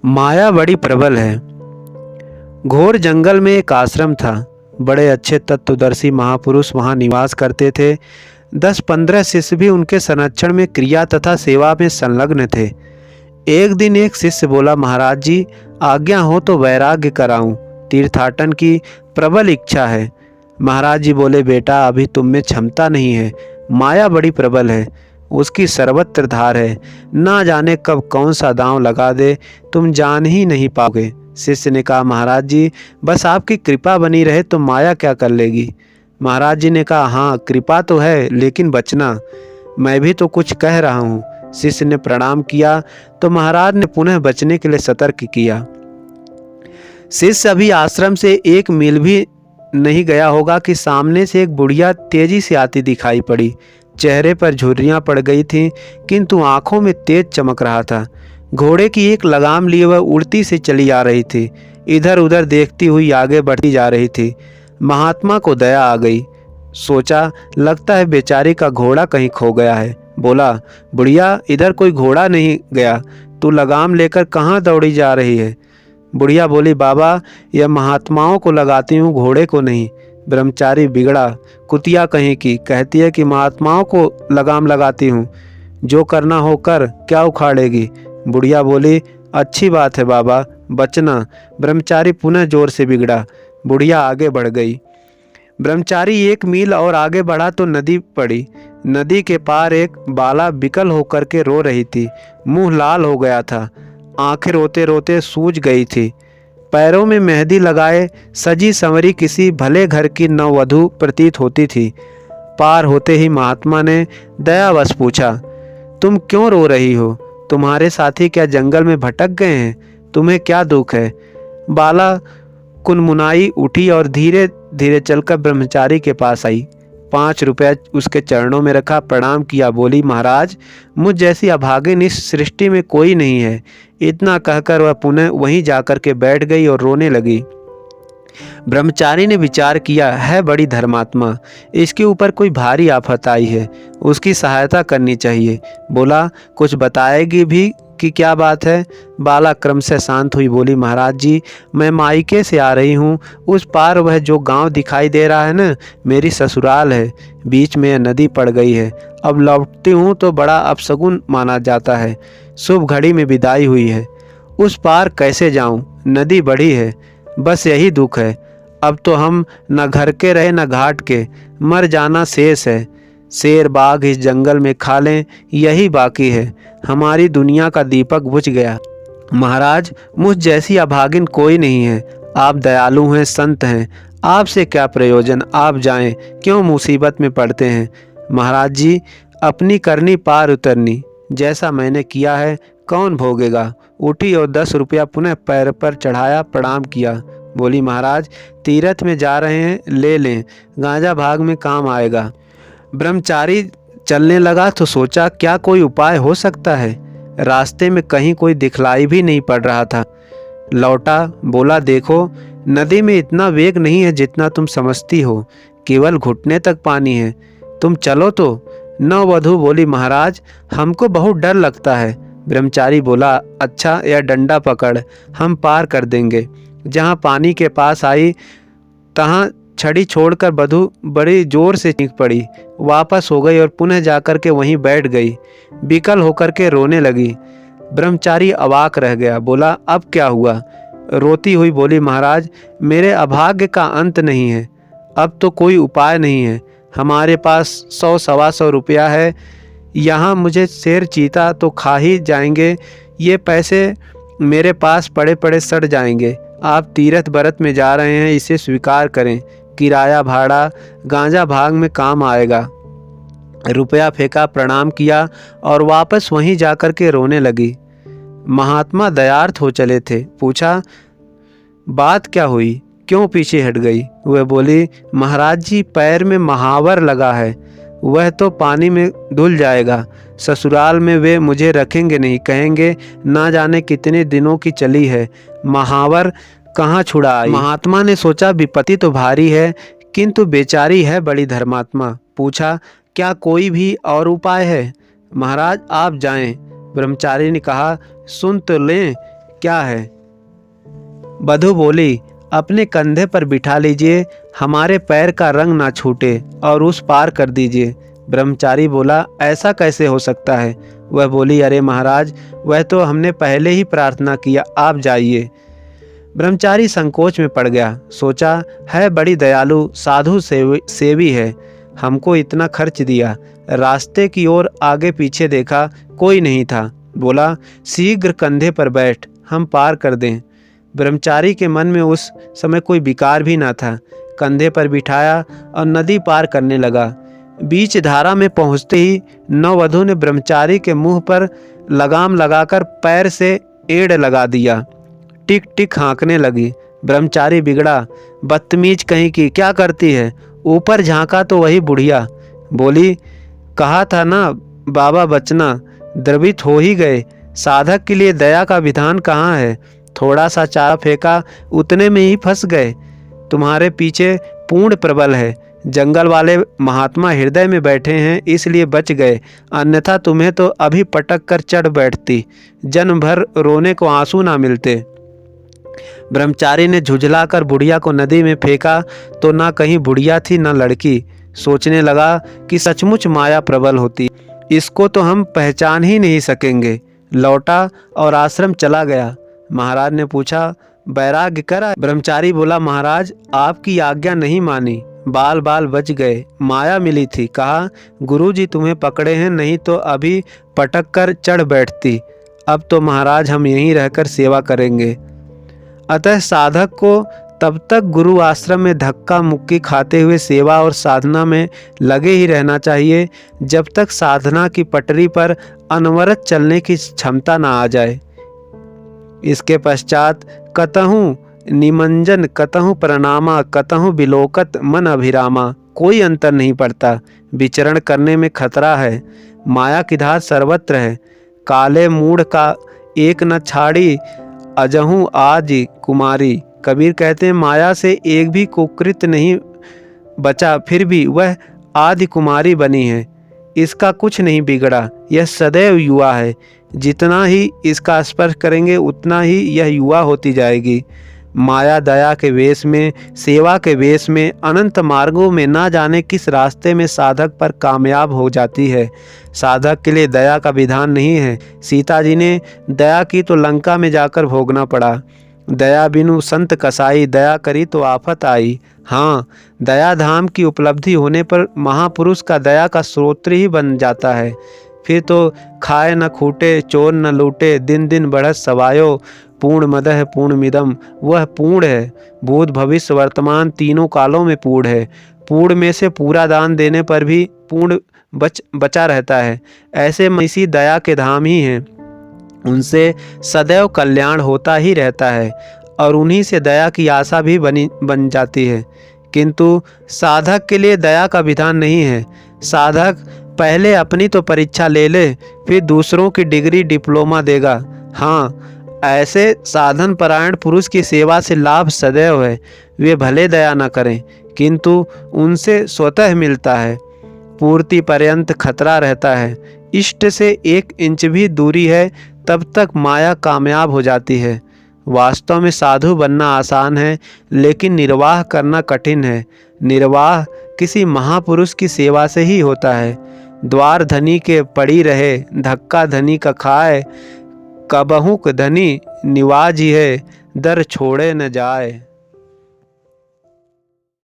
माया बड़ी प्रबल है। घोर जंगल में एक आश्रम था। बड़े अच्छे तत्वदर्शी महापुरुष वहाँ निवास करते थे। 10-15 शिष्य भी उनके संरक्षण में क्रिया तथा सेवा में संलग्न थे। एक दिन एक शिष्य बोला, महाराज जी आज्ञा हो तो वैराग्य कराऊं, तीर्थाटन की प्रबल इच्छा है। महाराज जी बोले, बेटा अभी तुम में क्षमता नहीं है, माया बड़ी प्रबल है, उसकी सर्वत्र धार है, ना जाने कब कौन सा दांव लगा दे, तुम जान ही नहीं पाओगे। शिष्य ने कहा, महाराज जी बस आपकी कृपा बनी रहे तो माया क्या कर लेगी। महाराज जी ने कहा, हाँ कृपा तो है लेकिन बचना, मैं भी तो कुछ कह रहा हूँ। शिष्य ने प्रणाम किया तो महाराज ने पुनः बचने के लिए सतर्क किया। शिष्य अभी आश्रम से 1 मील भी नहीं गया होगा कि सामने से एक बुढ़िया तेजी से आती दिखाई पड़ी। चेहरे पर झुर्रियाँ पड़ गई थीं, किंतु आंखों में तेज चमक रहा था। घोड़े की एक लगाम लिए वह उड़ती से चली आ रही थी। इधर उधर देखती हुई आगे बढ़ती जा रही थी। महात्मा को दया आ गई। सोचा, लगता है बेचारी का घोड़ा कहीं खो गया है। बोला, बुढ़िया इधर कोई घोड़ा नहीं गया, तू लगाम लेकर कहाँ दौड़ी जा रही है। बुढ़िया बोली, बाबा यह महात्माओं को लगाती हूँ, घोड़े को नहीं। ब्रह्मचारी बिगड़ा, कुतिया कहीं की, कहती है कि महात्माओं को लगाम लगाती हूँ, जो करना हो कर, क्या उखाड़ेगी। बुढ़िया बोली, अच्छी बात है बाबा, बचना। ब्रह्मचारी पुनः जोर से बिगड़ा। बुढ़िया आगे बढ़ गई। ब्रह्मचारी 1 मील और आगे बढ़ा तो नदी पड़ी। नदी के पार एक बाला विकल होकर के रो रही थी। मुंह लाल हो गया था, आंखें रोते रोते सूज गई थी। पैरों में मेहंदी लगाए सजी संवरी किसी भले घर की नववधू प्रतीत होती थी। पार होते ही महात्मा ने दयावश पूछा, तुम क्यों रो रही हो? तुम्हारे साथी क्या जंगल में भटक गए हैं? तुम्हें क्या दुख है? बाला कुनमुनाई उठी और धीरे धीरे चलकर ब्रह्मचारी के पास आई। 5 रुपया उसके चरणों में रखा, प्रणाम किया। बोली, महाराज मुझ जैसी अभागिन इस सृष्टि में कोई नहीं है। इतना कहकर वह पुनः वहीं जाकर के बैठ गई और रोने लगी। ब्रह्मचारी ने विचार किया, है बड़ी धर्मात्मा, इसके ऊपर कोई भारी आफत आई है, उसकी सहायता करनी चाहिए। बोला, कुछ बताएगी भी कि क्या बात है? बाला क्रम से शांत हुई। बोली, महाराज जी मैं मायके से आ रही हूँ, उस पार वह जो गांव दिखाई दे रहा है ना, मेरी ससुराल है। बीच में यह नदी पड़ गई है, अब लौटती हूँ तो बड़ा अपशगुन माना जाता है। शुभ घड़ी में विदाई हुई है, उस पार कैसे जाऊँ? नदी बड़ी है, बस यही दुख है। अब तो हम न घर के रहे न घाट के, मर जाना शेष है। शेर बाघ इस जंगल में खा लें, यही बाकी है। हमारी दुनिया का दीपक बुझ गया। महाराज मुझ जैसी अभागिन कोई नहीं है। आप दयालु हैं, संत हैं, आपसे क्या प्रयोजन, आप जाएं, क्यों मुसीबत में पड़ते हैं। महाराज जी अपनी करनी पार उतरनी, जैसा मैंने किया है कौन भोगेगा। उठी और 10 रुपया पुनः पैर पर चढ़ाया, प्रणाम किया। बोली, महाराज तीर्थ में जा रहे हैं, ले लें, गांजा भाग में काम आएगा। ब्रह्मचारी चलने लगा तो सोचा, क्या कोई उपाय हो सकता है। रास्ते में कहीं कोई दिखलाई भी नहीं पड़ रहा था। लौटा, बोला, देखो नदी में इतना वेग नहीं है जितना तुम समझती हो, केवल घुटने तक पानी है, तुम चलो तो। नववधू बोली, महाराज हमको बहुत डर लगता है। ब्रह्मचारी बोला, अच्छा यह डंडा पकड़, हम पार कर देंगे। जहाँ पानी के पास आई तहाँ छड़ी छोड़कर वधू बड़ी जोर से चीख पड़ी, वापस हो गई और पुनः जाकर के वहीं बैठ गई। विकल होकर के रोने लगी। ब्रह्मचारी अवाक रह गया। बोला, अब क्या हुआ? रोती हुई बोली, महाराज मेरे अभाग्य का अंत नहीं है, अब तो कोई उपाय नहीं है। हमारे पास 100-125 रुपया है, यहाँ मुझे शेर चीता तो खा ही जाएंगे, ये पैसे मेरे पास पड़े पड़े सड़ जाएंगे। आप तीर्थ व्रत में जा रहे हैं, इसे स्वीकार करें, किराया भाड़ा गांजा भाग में काम आएगा। रुपया फेंका, प्रणाम किया और वापस वहीं जाकर के रोने लगी। महात्मा दयार्थ हो चले थे। पूछा, बात क्या हुई, क्यों पीछे हट गई? वह बोली, महाराज जी पैर में महावर लगा है, वह तो पानी में धुल जाएगा। ससुराल में वे मुझे रखेंगे नहीं, कहेंगे ना जाने कितने दिनों की चली है, महावर कहाँ छुड़ा आई। महात्मा ने सोचा, विपत्ति तो भारी है, किंतु बेचारी है बड़ी धर्मात्मा। पूछा, क्या कोई भी और उपाय है? महाराज आप जाएं। ब्रह्मचारी ने कहा, सुन तो लें, क्या है? बधू बोली, अपने कंधे पर बिठा लीजिए, हमारे पैर का रंग ना छूटे और उस पार कर दीजिए। ब्रह्मचारी बोला, ऐसा कैसे हो सकता है? वह बोली, अरे महाराज, वह तो हमने पहले ही प्रार्थना किया, आप जाइए। ब्रह्मचारी संकोच में पड़ गया। सोचा, है बड़ी दयालु, साधु सेवी है, हमको इतना खर्च दिया। रास्ते की ओर आगे पीछे देखा, कोई नहीं था। बोला, शीघ्र कंधे पर बैठ, हम पार कर दें। ब्रह्मचारी के मन में उस समय कोई विकार भी ना था। कंधे पर बिठाया और नदी पार करने लगा। बीच धारा में पहुंचते ही नववधु ने ब्रह्मचारी के मुंह पर लगाम लगाकर पैर से एड़ लगा दिया। टिक टिक हाँकने लगी। ब्रह्मचारी बिगड़ा, बदतमीज कहीं की, क्या करती है? ऊपर झांका तो वही बुढ़िया। बोली, कहा था ना बाबा बचना, द्रवित हो ही गए। साधक के लिए दया का विधान कहाँ है? थोड़ा सा चारा फेंका, उतने में ही फंस गए। तुम्हारे पीछे पूर्ण प्रबल है। जंगल वाले महात्मा हृदय में बैठे हैं, इसलिए बच गए, अन्यथा तुम्हें तो अभी पटक कर चढ़ बैठती, जन्म भर रोने को आंसू ना मिलते। ब्रह्मचारी ने झुझलाकर बुढ़िया को नदी में फेंका तो ना कहीं बुढ़िया थी ना लड़की। सोचने लगा कि सचमुच माया प्रबल होती, इसको तो हम पहचान ही नहीं सकेंगे। लौटा और आश्रम चला गया। महाराज ने पूछा, बैराग्य करा? ब्रह्मचारी बोला, महाराज, आपकी आज्ञा नहीं मानी, बाल बाल बच गए, माया मिली थी। कहा, गुरुजी तुम्हें पकड़े हैं, नहीं तो अभी पटक कर चढ़ बैठती। अब तो महाराज हम यहीं रहकर सेवा करेंगे। अतः साधक को तब तक गुरु आश्रम में धक्का मुक्की खाते हुए सेवा और साधना में लगे ही रहना चाहिए, जब तक साधना की पटरी पर अनवरत चलने की क्षमता ना आ जाए। इसके पश्चात कतहु निमंजन, कतहु प्रणामा, कतहु बिलोकत मन अभिरामा, कोई अंतर नहीं पड़ता। विचरण करने में खतरा है। माया की धार सर्वत्र है। काले मूढ़ का एक न छाड़ी, अजहू आज कुमारी। कबीर कहते हैं, माया से एक भी कुकृत नहीं बचा, फिर भी वह आदि कुमारी बनी है। इसका कुछ नहीं बिगड़ा, यह सदैव युवा है। जितना ही इसका स्पर्श करेंगे उतना ही यह युवा होती जाएगी। माया दया के वेश में, सेवा के वेश में, अनंत मार्गों में ना जाने किस रास्ते में साधक पर कामयाब हो जाती है। साधक के लिए दया का विधान नहीं है। सीता जी ने दया की तो लंका में जाकर भोगना पड़ा। दया बिनु संत कसाई, दया करी तो आफत आई। हाँ, दया धाम की उपलब्धि होने पर महापुरुष का दया का स्रोत ही बन जाता है। फिर तो खाए न खूटे, चोर न लूटे, दिन दिन बढ़त सवायो, पूर्ण मदह पूर्ण मिदम। वह पूर्ण है, भूत भविष्य वर्तमान तीनों कालों में पूर्ण है। पूर्ण में से पूरा दान देने पर भी पूर्ण बचा रहता है। ऐसे इसी दया के धाम ही हैं, उनसे सदैव कल्याण होता ही रहता है और उन्हीं से दया की आशा भी बन जाती है। किंतु साधक के लिए दया का विधान नहीं है। साधक पहले अपनी तो परीक्षा ले ले, फिर दूसरों की डिग्री डिप्लोमा देगा। हाँ, ऐसे साधन परायण पुरुष की सेवा से लाभ सदैव है। वे भले दया न करें, किंतु उनसे स्वतः मिलता है। पूर्ति पर्यंत खतरा रहता है। इष्ट से 1 इंच भी दूरी है, तब तक माया कामयाब हो जाती है। वास्तव में साधु बनना आसान है, लेकिन निर्वाह करना कठिन है। निर्वाह किसी महापुरुष की सेवा से ही होता है। द्वार धनी के पड़ी रहे, धक्का धनी का खाए, कबहुक धनी निवाज ही है, दर छोड़े न जाए।